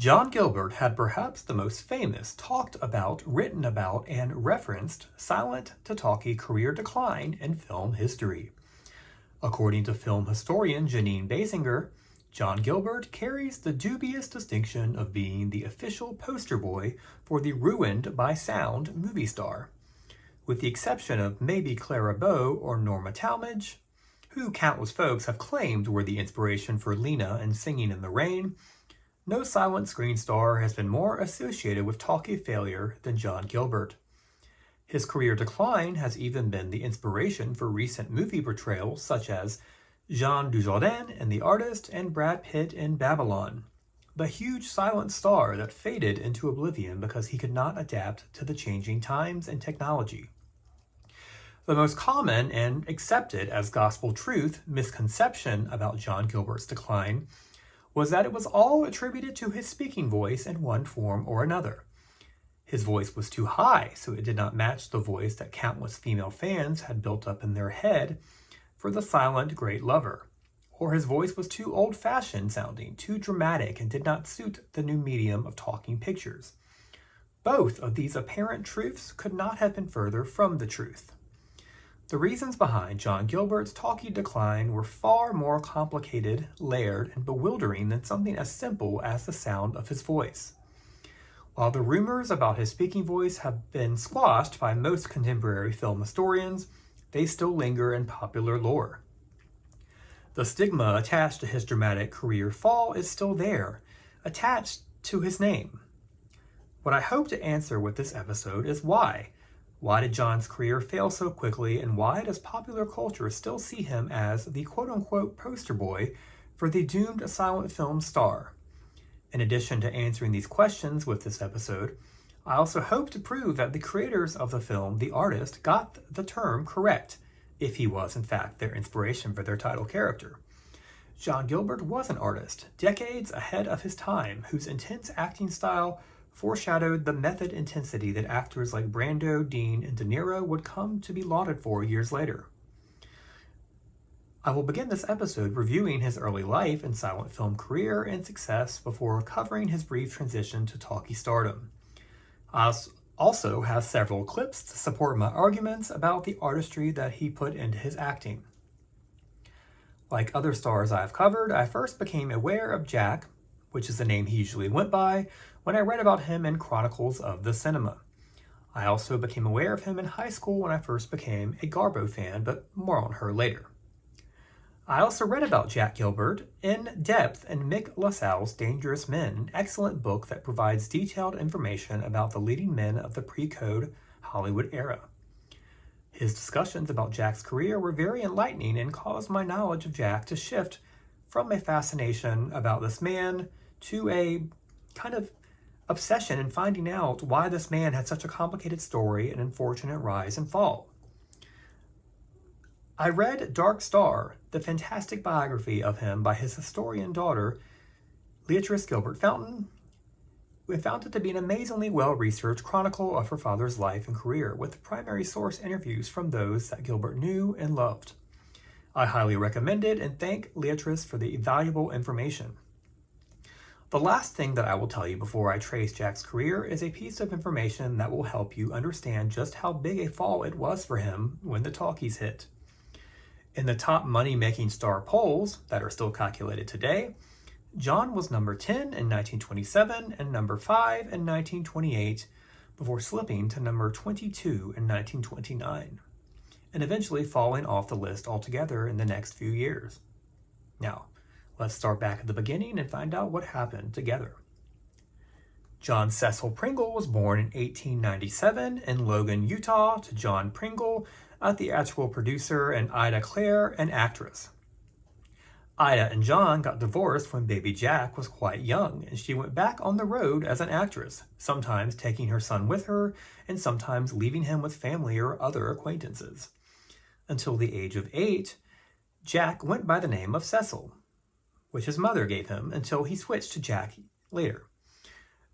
John Gilbert had perhaps the most famous, talked about, written about, and referenced silent-to-talkie career decline in film history. According to film historian Janine Basinger, John Gilbert carries the dubious distinction of being the official poster boy for the ruined by sound movie star. With the exception of maybe Clara Bow or Norma Talmadge, who countless folks have claimed were the inspiration for Lena and Singing in the Rain, no silent screen star has been more associated with talkie failure than John Gilbert. His career decline has even been the inspiration for recent movie portrayals such as Jean Dujardin in The Artist and Brad Pitt in Babylon, the huge silent star that faded into oblivion because he could not adapt to the changing times and technology. The most common and accepted as gospel truth misconception about John Gilbert's decline was that it was all attributed to his speaking voice in one form or another. His voice was too high, so it did not match the voice that countless female fans had built up in their head for the silent great lover. Or his voice was too old-fashioned sounding, too dramatic, and did not suit the new medium of talking pictures. Both of these apparent truths could not have been further from the truth. The reasons behind John Gilbert's talkie decline were far more complicated, layered, and bewildering than something as simple as the sound of his voice. While the rumors about his speaking voice have been squashed by most contemporary film historians, they still linger in popular lore. The stigma attached to his dramatic career fall is still there, attached to his name. What I hope to answer with this episode is why. Why did John's career fail so quickly, and why does popular culture still see him as the quote-unquote poster boy for the doomed silent film star? In addition to answering these questions with this episode, I also hope to prove that the creators of the film, The Artist, got the term correct, if he was in fact their inspiration for their title character. John Gilbert was an artist, decades ahead of his time, whose intense acting style foreshadowed the method intensity that actors like Brando, Dean, and De Niro would come to be lauded for years later. I will begin this episode reviewing his early life and silent film career and success before covering his brief transition to talkie stardom. I also have several clips to support my arguments about the artistry that he put into his acting. Like other stars I have covered, I first became aware of Jack, which is the name he usually went by, when I read about him in Chronicles of the Cinema. I also became aware of him in high school when I first became a Garbo fan, but more on her later. I also read about Jack Gilbert in depth in Mick LaSalle's Dangerous Men, an excellent book that provides detailed information about the leading men of the pre-code Hollywood era. His discussions about Jack's career were very enlightening and caused my knowledge of Jack to shift from a fascination about this man to a kind of obsession in finding out why this man had such a complicated story and unfortunate rise and fall. I read Dark Star, the fantastic biography of him by his historian daughter, Leatrice Gilbert Fountain. We found it to be an amazingly well-researched chronicle of her father's life and career, with primary source interviews from those that Gilbert knew and loved. I highly recommend it and thank Leatrice for the valuable information. The last thing that I will tell you before I trace Jack's career is a piece of information that will help you understand just how big a fall it was for him when the talkies hit. In the top money-making star polls that are still calculated today, John was number 10 in 1927 and number 5 in 1928, before slipping to number 22 in 1929, and eventually falling off the list altogether in the next few years. Now, let's start back at the beginning and find out what happened together. John Cecil Pringle was born in 1897 in Logan, Utah, to John Pringle, a theatrical producer, and Ida Clare, an actress. Ida and John got divorced when baby Jack was quite young, and she went back on the road as an actress, sometimes taking her son with her, and sometimes leaving him with family or other acquaintances. Until the age of 8, Jack went by the name of Cecil, which his mother gave him, until he switched to Jack later.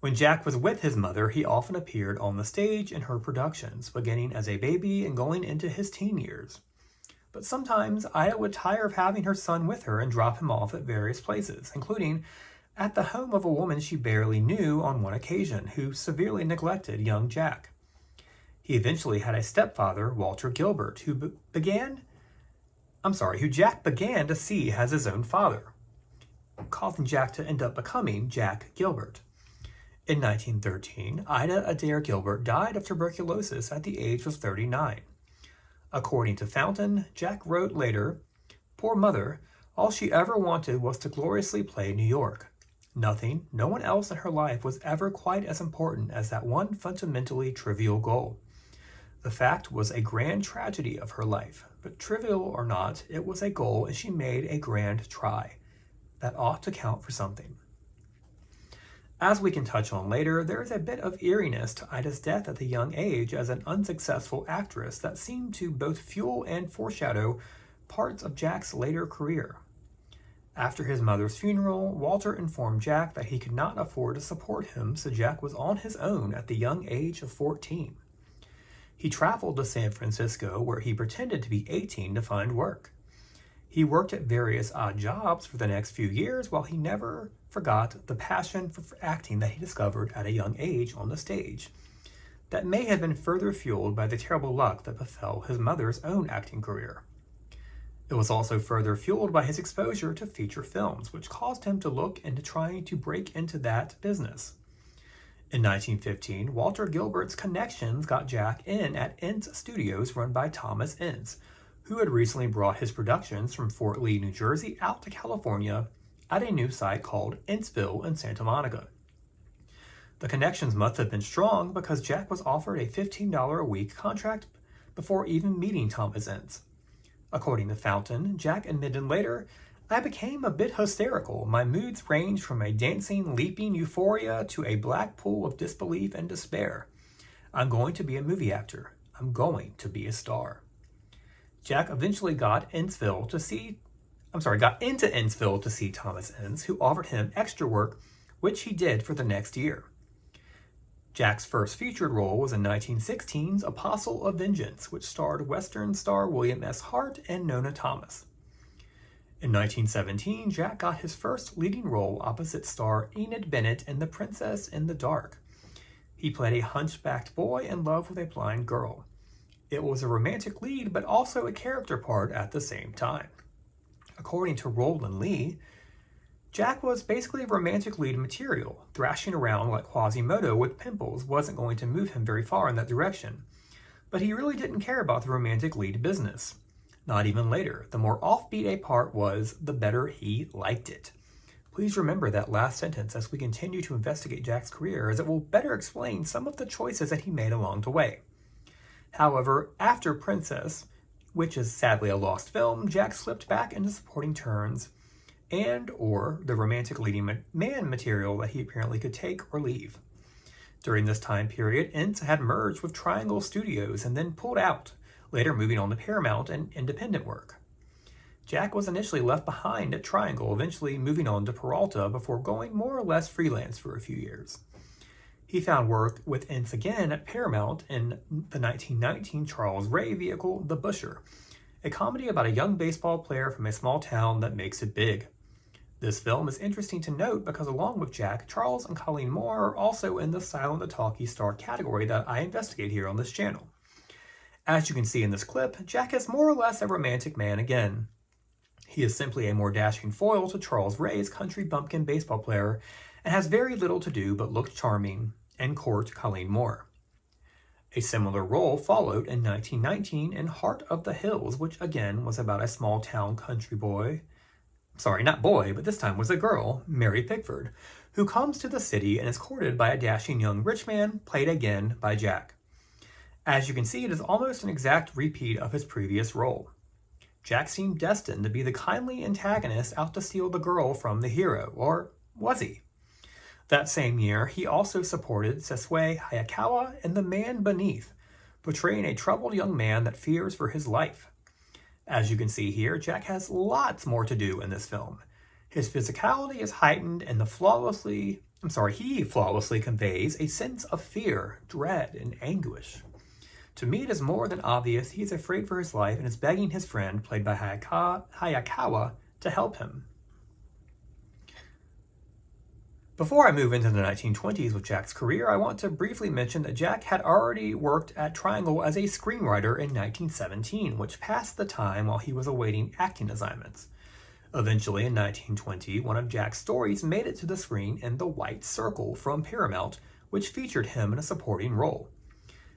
When Jack was with his mother, he often appeared on the stage in her productions, beginning as a baby and going into his teen years. But sometimes Ida would tire of having her son with her and drop him off at various places, including at the home of a woman she barely knew on one occasion, who severely neglected young Jack. He eventually had a stepfather, Walter Gilbert, who Jack began to see as his own father, causing Jack to end up becoming Jack Gilbert. In 1913, Ida Adair Gilbert died of tuberculosis at the age of 39. According to Fountain, Jack wrote later, "Poor mother, all she ever wanted was to gloriously play New York. Nothing, no one else in her life was ever quite as important as that one fundamentally trivial goal. The fact was a grand tragedy of her life, but trivial or not, it was a goal and she made a grand try. That ought to count for something." As we can touch on later, there is a bit of eeriness to Ida's death at the young age as an unsuccessful actress that seemed to both fuel and foreshadow parts of Jack's later career. After his mother's funeral, Walter informed Jack that he could not afford to support him, so Jack was on his own at the young age of 14. He traveled to San Francisco, where he pretended to be 18 to find work. He worked at various odd jobs for the next few years while he never forgot the passion for acting that he discovered at a young age on the stage. That may have been further fueled by the terrible luck that befell his mother's own acting career. It was also further fueled by his exposure to feature films, which caused him to look into trying to break into that business. In 1915, Walter Gilbert's connections got Jack in at Ince Studios run by Thomas Ince, who had recently brought his productions from Fort Lee, New Jersey out to California at a new site called Inceville in Santa Monica. The connections must have been strong because Jack was offered a $15 a week contract before even meeting Thomas Ince. According to Fountain, Jack admitted later, "I became a bit hysterical. My moods ranged from a dancing, leaping euphoria to a black pool of disbelief and despair. I'm going to be a movie actor. I'm going to be a star." Jack eventually got into Inceville to see Thomas Ince, who offered him extra work, which he did for the next year. Jack's first featured role was in 1916's Apostle of Vengeance, which starred Western star William S. Hart and Nona Thomas. In 1917, Jack got his first leading role opposite star Enid Bennett in The Princess in the Dark. He played a hunchbacked boy in love with a blind girl. It was a romantic lead, but also a character part at the same time. According to Roland Lee, Jack was basically romantic lead material. Thrashing around like Quasimodo with pimples wasn't going to move him very far in that direction. But he really didn't care about the romantic lead business. Not even later. The more offbeat a part was, the better he liked it. Please remember that last sentence as we continue to investigate Jack's career, as it will better explain some of the choices that he made along the way. However, after Princess, which is sadly a lost film, Jack slipped back into supporting turns and/or the romantic leading man material that he apparently could take or leave. During this time period, Ince had merged with Triangle Studios and then pulled out, later moving on to Paramount and independent work. Jack was initially left behind at Triangle, eventually moving on to Peralta before going more or less freelance for a few years. He found work with Ince again at Paramount in the 1919 Charles Ray vehicle, The Busher, a comedy about a young baseball player from a small town that makes it big. This film is interesting to note because along with Jack, Charles and Colleen Moore are also in the silent to talkie star category that I investigate here on this channel. As you can see in this clip, Jack is more or less a romantic man again. He is simply a more dashing foil to Charles Ray's country bumpkin baseball player and has very little to do but look charming and court Colleen Moore. A similar role followed in 1919 in Heart of the Hills, which again was about a small town country boy. Sorry, not boy, but this time was a girl, Mary Pickford, who comes to the city and is courted by a dashing young rich man, played again by Jack. As you can see, it is almost an exact repeat of his previous role. Jack seemed destined to be the kindly antagonist out to steal the girl from the hero, or was he? That same year, he also supported Sesue Hayakawa in The Man Beneath, portraying a troubled young man that fears for his life. As you can see here, Jack has lots more to do in this film. His physicality is heightened and he flawlessly conveys a sense of fear, dread, and anguish. To me, it is more than obvious he is afraid for his life and is begging his friend, played by Hayakawa, to help him. Before I move into the 1920s with Jack's career, I want to briefly mention that Jack had already worked at Triangle as a screenwriter in 1917, which passed the time while he was awaiting acting assignments. Eventually, in 1920, one of Jack's stories made it to the screen in The White Circle from Paramount, which featured him in a supporting role.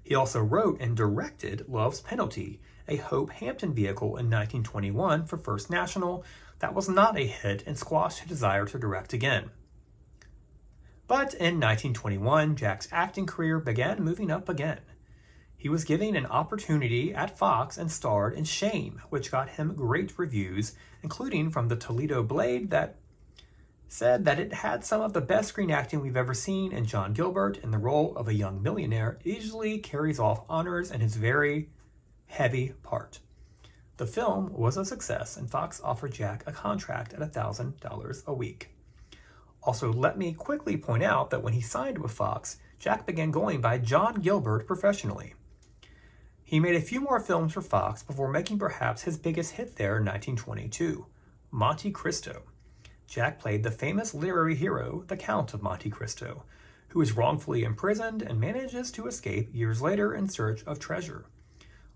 He also wrote and directed Love's Penalty, a Hope Hampton vehicle in 1921 for First National that was not a hit and squashed his desire to direct again. But in 1921, Jack's acting career began moving up again. He was given an opportunity at Fox and starred in Shame, which got him great reviews, including from the Toledo Blade that said that it had some of the best screen acting we've ever seen, and John Gilbert, in the role of a young millionaire, easily carries off honors in his very heavy part. The film was a success, and Fox offered Jack a contract at $1,000 a week. Also, let me quickly point out that when he signed with Fox, Jack began going by John Gilbert professionally. He made a few more films for Fox before making perhaps his biggest hit there in 1922, Monte Cristo. Jack played the famous literary hero, the Count of Monte Cristo, who is wrongfully imprisoned and manages to escape years later in search of treasure.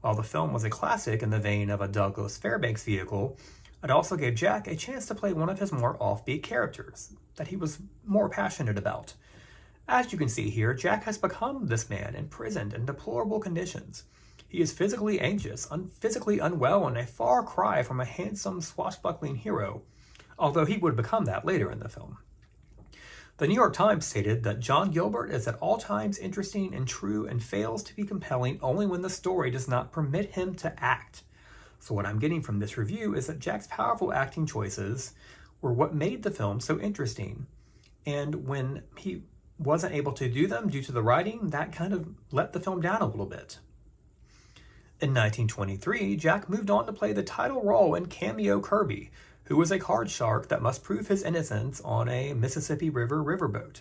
While the film was a classic in the vein of a Douglas Fairbanks vehicle, it also gave Jack a chance to play one of his more offbeat characters that he was more passionate about. As you can see here, Jack has become this man imprisoned in deplorable conditions. He is physically anxious, physically unwell, and a far cry from a handsome, swashbuckling hero, although he would become that later in the film. The New York Times stated that John Gilbert is at all times interesting and true and fails to be compelling only when the story does not permit him to act. So what I'm getting from this review is that Jack's powerful acting choices were what made the film so interesting. And when he wasn't able to do them due to the writing, that kind of let the film down a little bit. In 1923, Jack moved on to play the title role in Cameo Kirby, who was a card shark that must prove his innocence on a Mississippi River riverboat.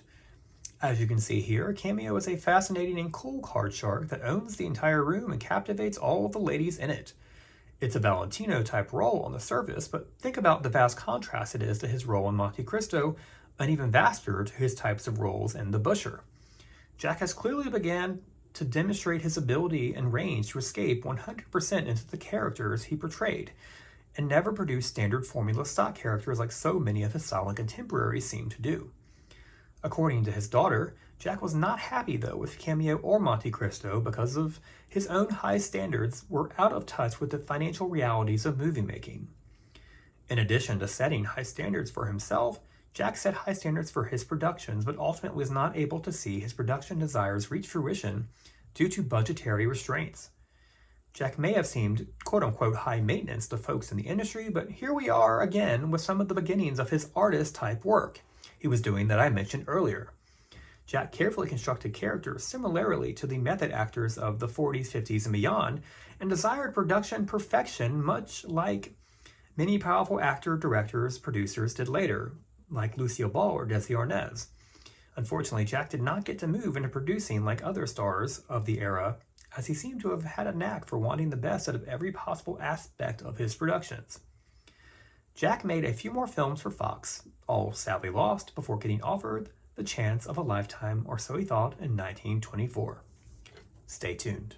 As you can see here, Cameo is a fascinating and cool card shark that owns the entire room and captivates all of the ladies in it. It's a Valentino-type role on the surface, but think about the vast contrast it is to his role in Monte Cristo, and even vaster to his types of roles in The Busher. Jack has clearly began to demonstrate his ability and range to escape 100% into the characters he portrayed, and never produce standard formula stock characters like so many of his silent contemporaries seem to do. According to his daughter, Jack was not happy though with Cameo or Monte Cristo because of his own high standards were out of touch with the financial realities of movie making. In addition to setting high standards for himself, Jack set high standards for his productions but ultimately was not able to see his production desires reach fruition due to budgetary restraints. Jack may have seemed quote-unquote high maintenance to folks in the industry, but here we are again with some of the beginnings of his artist-type work he was doing that I mentioned earlier. Jack carefully constructed characters similarly to the method actors of the 40s, 50s, and beyond, and desired production perfection much like many powerful directors, producers did later, like Lucille Ball or Desi Arnaz. Unfortunately, Jack did not get to move into producing like other stars of the era, as he seemed to have had a knack for wanting the best out of every possible aspect of his productions. Jack made a few more films for Fox, all sadly lost, before getting offered the chance of a lifetime, or so he thought, in 1924. Stay tuned.